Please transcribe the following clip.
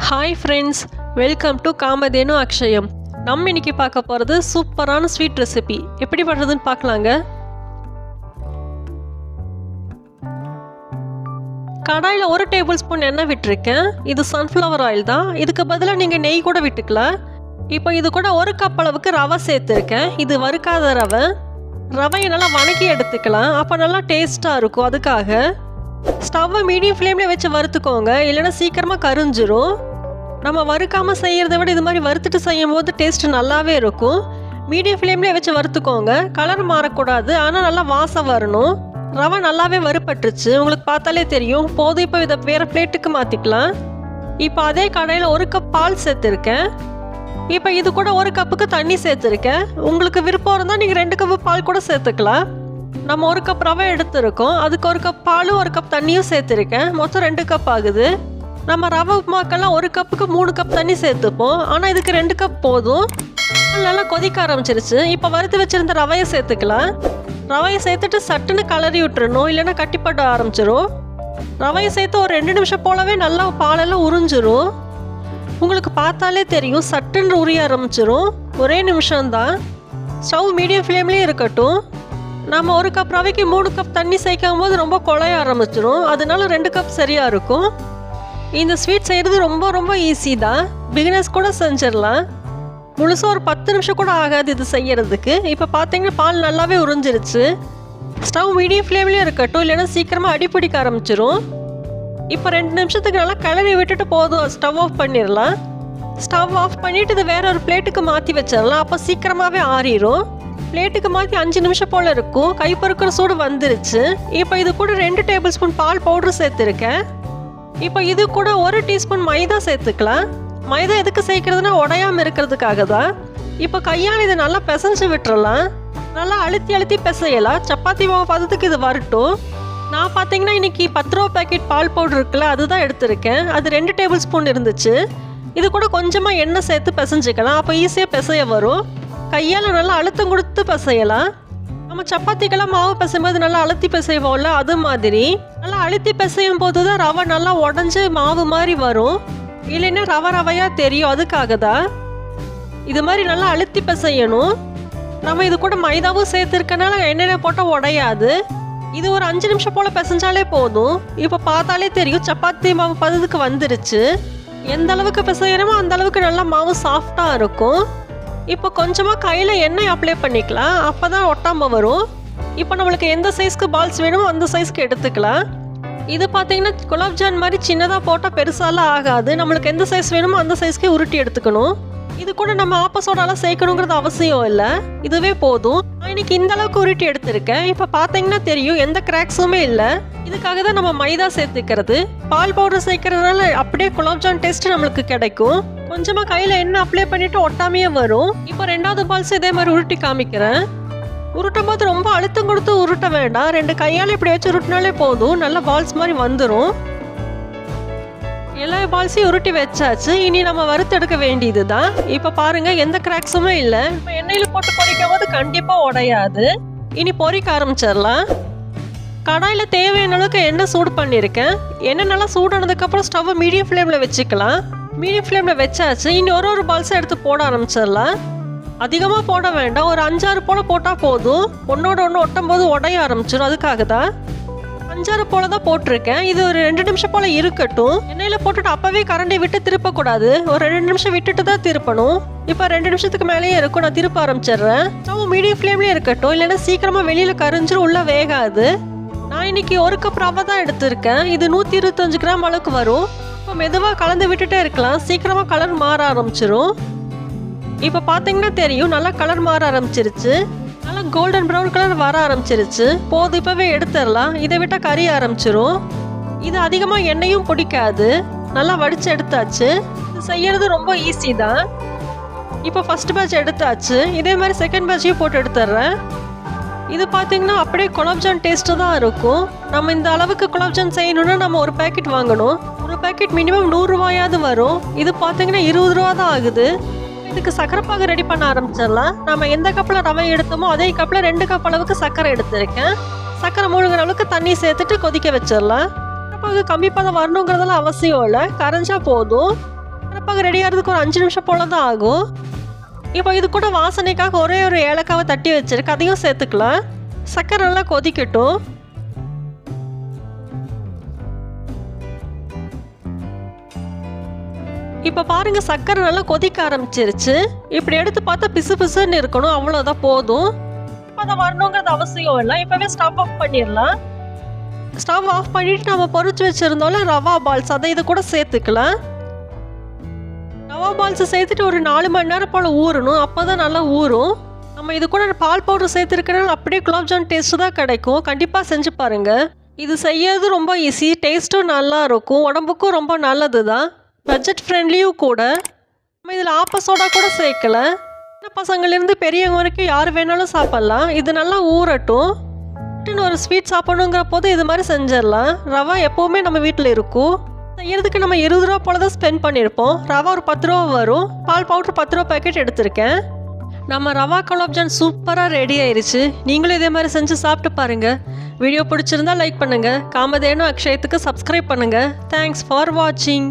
Hi friends, welcome to Kamadhenu Akshayam. நம்ம இன்னைக்கு பார்க்க போகிறது சூப்பரான ஸ்வீட் ரெசிபி. எப்படி பண்ணுறதுன்னு பார்க்கலாங்க. கடாயில் 1 டேபிள் ஸ்பூன் எண்ணெய் விட்டுருக்கேன். இது சன்ஃப்ளவர் ஆயில் தான். இதுக்கு பதிலாக நீங்கள் நெய் கூட விட்டுக்கலாம். இப்போ இது கூட 1 கப் அளவுக்கு ரவை சேர்த்துருக்கேன். இது வறுக்காத ரவை. ரவையை நல்லா வணக்கி எடுத்துக்கலாம், அப்போ நல்லா டேஸ்ட்டாக இருக்கும். அதுக்காக ஸ்டவ்வை மீடியம் ஃப்ளேம்லேயே வச்சு வறுத்துக்கோங்க, இல்லைன்னா சீக்கிரமாக கரிஞ்சிரும். நம்ம வறுக்காமல் செய்கிறத விட இது மாதிரி வறுத்துட்டு செய்யும் போது டேஸ்ட்டு நல்லாவே இருக்கும். மீடியம் ஃப்ளேம்லேயே வச்சு வறுத்துக்கோங்க. கலர் மாறக்கூடாது, ஆனால் நல்லா வாசம் வரணும். ரவை நல்லாவே வறுப்பட்டுருச்சு, உங்களுக்கு பார்த்தாலே தெரியும். போதும், இப்போ இதை வேறு பிளேட்டுக்கு மாற்றிக்கலாம். இப்போ அதே கடாயில் 1 கப் பால் சேர்த்துருக்கேன். இப்போ இது கூட 1 கப்புக்கு தண்ணி சேர்த்துருக்கேன். உங்களுக்கு விருப்பம் இருந்தால் நீங்கள் 2 கப்பு பால் கூட சேர்த்துக்கலாம். நம்ம 1 கப் ரவை எடுத்துருக்கோம், அதுக்கு 1 கப் பாலும் 1 கப் தண்ணியும் சேர்த்துருக்கேன். மொத்தம் 2 கப் ஆகுது. நம்ம ரவை உப்புமாக்கெல்லாம் 1 கப்புக்கு 3 கப் தண்ணி சேர்த்துப்போம், ஆனால் இதுக்கு 2 கப் போதும். நல்லா கொதிக்க ஆரம்பிச்சிருச்சு. இப்போ வறுத்து வச்சுருந்த ரவையை சேர்த்துக்கலாம். ரவையை சேர்த்துட்டு சட்டுன்னு கலரி விட்டுறணும், இல்லைன்னா கட்டிப்பட ஆரம்பிச்சிடும். ரவையை சேர்த்து ஒரு 2 நிமிஷம் போலவே நல்லா பாலெல்லாம் உறிஞ்சிரும். உங்களுக்கு பார்த்தாலே தெரியும், சட்டுன்னு உரிய ஆரம்பிச்சிரும். ஒரே நிமிஷம்தான். ஸ்டவ் மீடியம் ஃப்ளேம்லேயே இருக்கட்டும். நம்ம 1 கப் ரவைக்கு 3 கப் தண்ணி சேர்க்கும் போது ரொம்ப குழைய ஆரம்பிச்சிடும். அதனால 2 கப் சரியாக இருக்கும். இந்த ஸ்வீட் செய்கிறது ரொம்ப ஈஸி தான். பிகினர்ஸ் கூட செஞ்சிடலாம். முழுசாக ஒரு 10 நிமிஷம் கூட ஆகாது இது செய்யறதுக்கு. இப்போ பார்த்தீங்கன்னா பால் நல்லாவே உறிஞ்சிருச்சு. ஸ்டவ் மீடியம் ஃப்ளேம்லேயே இருக்கட்டும், இல்லைன்னா சீக்கிரமாக அடிப்பிடிக்க ஆரம்பிச்சிடும். இப்போ 2 நிமிஷத்துக்கு நல்லா கிளறி விட்டுட்டு போதும், ஸ்டவ் ஆஃப் பண்ணிடலாம். ஸ்டவ் ஆஃப் பண்ணிவிட்டு இது வேற ஒரு பிளேட்டுக்கு மாற்றி வச்சிடலாம். அப்போ சீக்கிரமாகவே ஆறிடும். பிளேட்டுக்கு மாற்றி 5 நிமிஷம் போல் இருக்கும். கை பொறுக்கிற சூடு வந்துருச்சு. இப்போ இது கூட 2 டேபிள் ஸ்பூன் பால் பவுடர் சேர்த்துருக்கேன். இப்போ இது கூட 1 டீஸ்பூன் மைதா சேர்த்துக்கலாம். மைதா எதுக்கு சேர்க்கறதுனா உடையாமல் இருக்கிறதுக்காக தான். இப்போ கையால் இதை நல்லா பிசைஞ்சு விட்டுறலாம். நல்லா அழுத்தி பிசையலாம். சப்பாத்தி மாவு பதத்துக்கு இது வரட்டும். நான் பார்த்தீங்கன்னா இன்றைக்கி 10 ரூபா பேக்கெட் பால் பவுடர் இருக்குல்ல, அதுதான் எடுத்திருக்கேன். அது 2 டேபிள் ஸ்பூன் இருந்துச்சு. இது கூட கொஞ்சமாக எண்ணெய் சேர்த்து பிசைஞ்சிக்கலாம், அப்போ ஈஸியாக பிசைய வரும். கையால் நல்லா அழுத்தம் கொடுத்து பிசையலாம். நம்ம சப்பாத்திக்கெல்லாம் மாவு பிசையும்போது நல்லா அழுத்தி பிசைவோம்ல, அது மாதிரி நல்லா அழுத்தி பிசையும் போது தான் ரவை நல்லா உடஞ்சி மாவு மாதிரி வரும். இல்லைன்னா ரவையாக தெரியும். அதுக்காக தான் இது மாதிரி நல்லா அழுத்தி பிசையணும். நம்ம இது கூட மைதாவும் சேர்த்துருக்கனால எண்ணெயில் போட்டால் உடையாது. இது ஒரு 5 நிமிஷம் போல் பிசைஞ்சாலே போதும். இப்போ பார்த்தாலே தெரியும், சப்பாத்தி மாவு பதத்துக்கு வந்துருச்சு. எந்த அளவுக்கு பிசையணுமோ அந்த அளவுக்கு நல்லா மாவு சாஃப்டாக இருக்கும். இப்போ கொஞ்சமாக கையில் எண்ணெய் அப்ளை பண்ணிக்கலாம், அப்போ தான் ஒட்டாமல் வரும். இப்போ நம்மளுக்கு எந்த சைஸ்க்கு பால்ஸ் வேணுமோ அந்த சைஸ்க்கு எடுத்துக்கலாம். இது பார்த்தீங்கன்னா குலாப்ஜான் மாதிரி சின்னதாக போட்டால் பெருசாலாம் ஆகாது. நம்மளுக்கு எந்த சைஸ் வேணுமோ அந்த சைஸ்க்கே உருட்டி எடுத்துக்கணும். இது கூட நம்ம ஆப்பசோடாலாம் சேர்க்கணுங்கிறது அவசியம் இல்லை, இதுவே போதும். நான் இன்னைக்கு இந்த அளவுக்கு உருட்டி எடுத்திருக்கேன். இப்போ பார்த்தீங்கன்னா தெரியும், எந்த கிராக்ஸுமே இல்லை. இதுக்காக தான் நம்ம மைதா சேர்த்துக்கிறது. பால் பவுடர் சேர்க்கறதுனால அப்படியே குலாப்ஜான் டேஸ்ட்டு நம்மளுக்கு கிடைக்கும். கொஞ்சமாக கையில் எண்ணெய் அப்ளை பண்ணிவிட்டு ஒட்டாமையே வரும். இப்போ 2வது பால்ஸ் இதே மாதிரி உருட்டி காமிக்கிறேன். உருட்டும் போது ரொம்ப அழுத்தம் கொடுத்து உருட்ட வேண்டாம். 2 கையால் இப்படி வச்சு உருட்டினாலே போதும், நல்ல பால்ஸ் மாதிரி வந்துடும். எல்லா பால்ஸையும் உருட்டி வச்சாச்சு. இனி நம்ம வறுத்தெடுக்க வேண்டியது தான். இப்போ பாருங்கள், எந்த கிராக்ஸுமே இல்லை. இப்போ எண்ணெயில் போட்டு பொரிக்கும் போது கண்டிப்பாக உடையாது. இனி பொரிக்க ஆரம்பிச்சிடலாம். கடாயில் தேவையான அளவுக்கு எண்ணெய் சூடு பண்ணியிருக்கேன். எண்ணெய் நல்லா சூடானதுக்கப்புறம் ஸ்டவ்வை மீடியம் ஃப்ளேமில் வச்சுக்கலாம். மீடியம் ஃப்ளேமில் வச்சாச்சு. இனி ஒரு பால்ஸை எடுத்து போட ஆரம்பிச்சிடலாம். அதிகமாக போட வேண்டாம், ஒரு 5-6 போல் போட்டால் போதும். ஒன்றோட ஒன்று ஒட்டும் போது உடைய ஆரம்பிச்சிடும். அதுக்காக தான் 5-6 போல் தான் போட்டிருக்கேன். இது ஒரு 2 நிமிஷம் போல் இருக்கட்டும். எண்ணெயில் போட்டுட்டு அப்போவே கரண்டி விட்டு திருப்பக்கூடாது. ஒரு 2 நிமிஷம் விட்டுட்டு தான் திருப்பணும். இப்போ 2 நிமிஷத்துக்கு மேலேயே இருக்கும். நான் திருப்ப ஆரம்பிச்சிடுறேன். ஸ்டவ் மீடியம் ஃப்ளேம்லேயே இருக்கட்டும், இல்லைன்னா சீக்கிரமாக வெளியில் கரிஞ்சிரும், உள்ளே வேகாது. நான் இன்னைக்கு 1 கப் ரவை தான் எடுத்திருக்கேன். இது 125 கிராம் அளவுக்கு வரும். இப்போ மெதுவாக கலந்து விட்டுட்டே இருக்கலாம், சீக்கிரமாக கலர் மாற ஆரம்பிச்சிரும். இப்போ பார்த்தீங்கன்னா தெரியும், நல்லா கலர் மாற ஆரம்பிச்சிருச்சு. நல்லா கோல்டன் ப்ரௌன் கலர் வர ஆரம்பிச்சிருச்சு. போதும், இப்போவே எடுத்துடலாம். இதை விட்டால் கரிய ஆரம்பிச்சிரும். இது அதிகமாக எண்ணெயும் பிடிக்காது. நல்லா வடித்து எடுத்தாச்சு. இது செய்யறது ரொம்ப ஈஸி தான். இப்போ ஃபர்ஸ்ட் பேட்ச் எடுத்தாச்சு. இதே மாதிரி செகண்ட் பேட்சையும் போட்டு எடுத்துடுறேன். இது பார்த்தீங்கன்னா அப்படியே குலாப்ஜான் டேஸ்ட்டு தான் இருக்கும். நம்ம இந்த அளவுக்கு குலாப்ஜான் செய்யணும்னா நம்ம ஒரு பேக்கெட் வாங்கணும். ஒரு பேக்கெட் மினிமம் 100 ரூபாயாவது வரும். இது பார்த்தீங்கன்னா 20 ரூபா தான் ஆகுது. இதுக்கு சக்கரை பாகு ரெடி பண்ண ஆரம்பிச்சிடலாம். நம்ம எந்த கப்பில் ரவை எடுத்தோமோ அதே கப்பில் 2 கப் அளவுக்கு சக்கரை எடுத்திருக்கேன். சக்கரை மூழ்கிற அளவுக்கு தண்ணி சேர்த்துட்டு கொதிக்க வச்சிடலாம். சக்கரை பாகு கம்மி பண்ண வரணுங்கிறதெல்லாம் அவசியம் இல்லை, கரைஞ்சா போதும். பால்பாகு ரெடி ஆகிறதுக்கு ஒரு 5 நிமிஷம் போல தான் ஆகும். இப்போ இது கூட வாசனைக்காக ஒரே ஒரு ஏலக்காவை தட்டி வச்சிருக்கு, அதையும் சேர்த்துக்கலாம். சர்க்கரை நல்லா கொதிக்கட்டும். இப்போ பாருங்க, சர்க்கரை நல்லா கொதிக்க ஆரம்பிச்சிருச்சு. இப்படி எடுத்து பார்த்தா பிசு பிசுன்னு இருக்கணும், அவ்வளோதான் போதும். இப்போ அதை வரணுங்கிறது அவசியம் இல்லை. இப்போவே ஸ்டவ் ஆஃப் பண்ணிடலாம். ஸ்டவ் ஆஃப் பண்ணிட்டு நம்ம பொரிச்சு வச்சிருந்தோம்ல ரவா பால்ஸ், அதை இது கூட சேர்த்துக்கலாம். ரவா பால்ஸ் சேர்த்துட்டு ஒரு 4 மணி நேரம் போல் ஊறணும், அப்போ தான் நல்லா ஊறும். நம்ம இது கூட பால் பவுடர் சேர்த்துருக்கனால அப்படியே குலாப்ஜாம் டேஸ்ட்டு தான் கிடைக்கும். கண்டிப்பாக செஞ்சு பாருங்கள். இது செய்யறது ரொம்ப ஈஸி, டேஸ்ட்டும் நல்லா இருக்கும், உடம்புக்கும் ரொம்ப நல்லது தான், பட்ஜெட் ஃப்ரெண்ட்லியும் கூட. நம்ம இதில் ஆப்ப சோடா கூட சேர்க்கல. சின்ன பசங்கள்லேருந்து பெரியவங்க வரைக்கும் யார் வேணாலும் சாப்பிட்லாம். இது நல்லா ஊறட்டும். ஒரு ஸ்வீட் சாப்பிடணுங்கிற போது இது மாதிரி செஞ்சிடலாம். ரவா எப்போவுமே நம்ம வீட்டில் இருக்கும். செய்யறதுக்கு நம்ம 20 ரூபா போல தான் ஸ்பெண்ட் பண்ணியிருப்போம். ரவா ஒரு 10 ரூபா வரும். பால் பவுடர் 10 ரூபா பேக்கெட் எடுத்திருக்கேன். நம்ம ரவா குலாப்ஜான் சூப்பராக ரெடி ஆயிடுச்சு. நீங்களும் இதே மாதிரி செஞ்சு சாப்பிட்டு பாருங்கள். வீடியோ பிடிச்சிருந்தா லைக் பண்ணுங்கள். காமதேனு அக்ஷயத்துக்கு சப்ஸ்கிரைப் பண்ணுங்கள். தேங்க்ஸ் ஃபார் வாட்சிங்.